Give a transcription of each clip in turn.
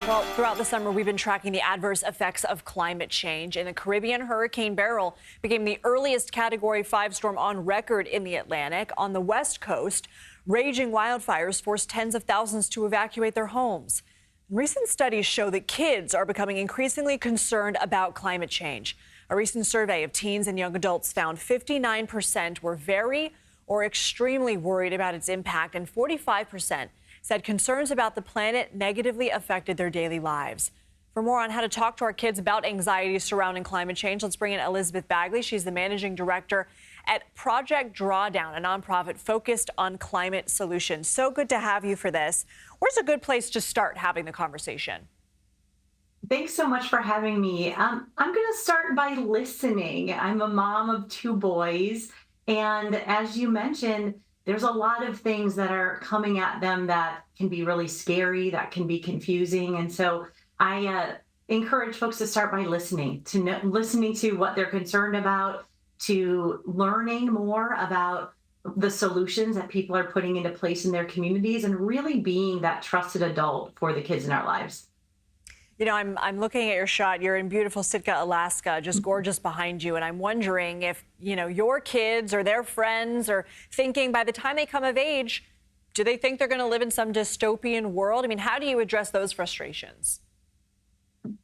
Well, throughout the summer, we've been tracking the adverse effects of climate change. In the Caribbean, Hurricane Beryl became the earliest Category 5 storm on record in the Atlantic. On the West Coast, raging wildfires forced tens of thousands to evacuate their homes. Recent studies show that kids are becoming increasingly concerned about climate change. A recent survey of teens and young adults found 59% were very or extremely worried about its impact, and 45% said concerns about the planet negatively affected their daily lives. For more on how to talk to our kids about anxieties surrounding climate change, let's bring in Elizabeth Bagley. She's the managing director at Project Drawdown, a nonprofit focused on climate solutions. So good to have you for this. Where's a good place to start having the conversation? Thanks so much for having me. I'm going to start by listening. I'm a mom of two boys, and as you mentioned, there's a lot of things that are coming at them that can be really scary, that can be confusing. And so I encourage folks to start by listening to what they're concerned about, to learning more about the solutions that people are putting into place in their communities, and really being that trusted adult for the kids in our lives. You know, I'm looking at your shot. You're in beautiful Sitka, Alaska, just gorgeous behind you. And I'm wondering if, your kids or their friends are thinking by the time they come of age, do they think they're going to live in some dystopian world? I mean, how do you address those frustrations?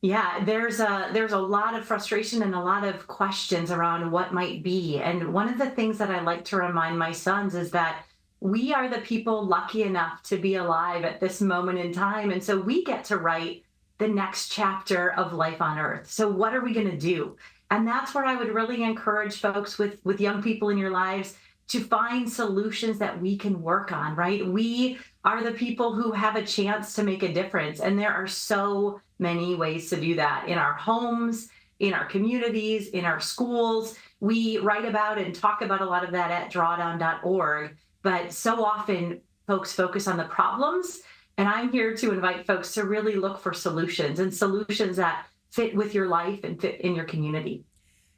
Yeah, there's a lot of frustration and a lot of questions around what might be. And one of the things that I like to remind my sons is that we are the people lucky enough to be alive at this moment in time. And so we get to write the next chapter of life on Earth. So what are we going to do? And that's where I would really encourage folks with young people in your lives to find solutions that we can work on, right? We are the people who have a chance to make a difference. And there are so many ways to do that in our homes, in our communities, in our schools. We write about and talk about a lot of that at drawdown.org. But so often folks focus on the problems. And I'm here to invite folks to really look for solutions, and solutions that fit with your life and fit in your community.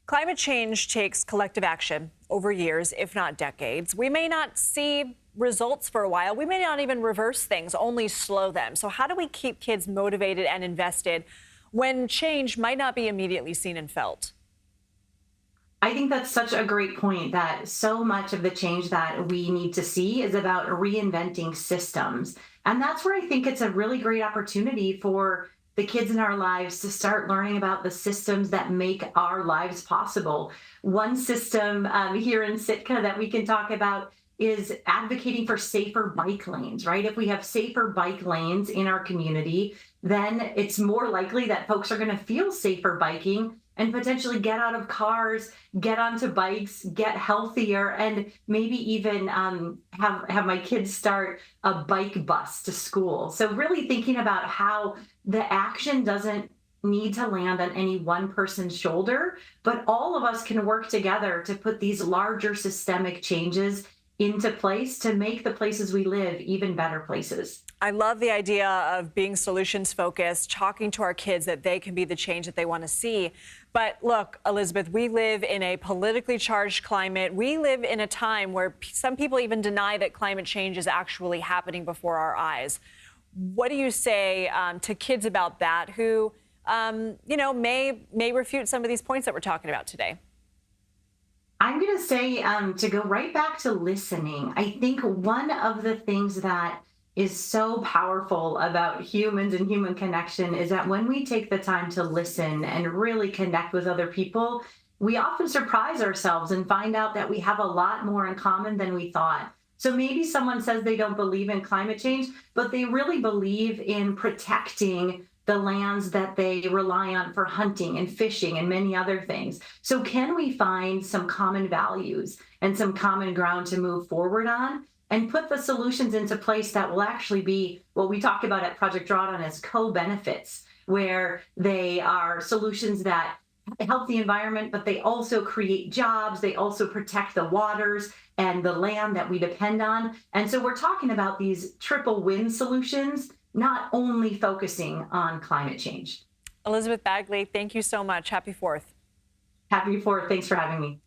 Climate change takes collective action over years, if not decades. We may not see results for a while. We may not even reverse things, only slow them. So how do we keep kids motivated and invested when change might not be immediately seen and felt? I think that's such a great point, that so much of the change that we need to see is about reinventing systems. And that's where I think it's a really great opportunity for the kids in our lives to start learning about the systems that make our lives possible. One system here in Sitka that we can talk about is advocating for safer bike lanes, right? If we have safer bike lanes in our community, then it's more likely that folks are going to feel safer biking and potentially get out of cars, get onto bikes, get healthier, and maybe even have my kids start a bike bus to school. So really thinking about how the action doesn't need to land on any one person's shoulder, but all of us can work together to put these larger systemic changes into place to make the places we live even better places. I love the idea of being solutions focused, talking to our kids that they can be the change that they want to see. But look, Elizabeth, we live in a politically charged climate. We live in a time where some people even deny that climate change is actually happening before our eyes. What do you say to kids about that who, may refute some of these points that we're talking about today? I'm going to say to go right back to listening. I think one of the things that is so powerful about humans and human connection is that when we take the time to listen and really connect with other people, we often surprise ourselves and find out that we have a lot more in common than we thought. So maybe someone says they don't believe in climate change, but they really believe in protecting the lands that they rely on for hunting and fishing and many other things. So can we find some common values and some common ground to move forward on and put the solutions into place that will actually be what we talk about at Project Drawdown as co-benefits, where they are solutions that help the environment, but they also create jobs, they also protect the waters and the land that we depend on. And so we're talking about these triple win solutions, not only focusing on climate change. Elizabeth Bagley, thank you so much. Happy 4th. Happy 4th. Thanks for having me.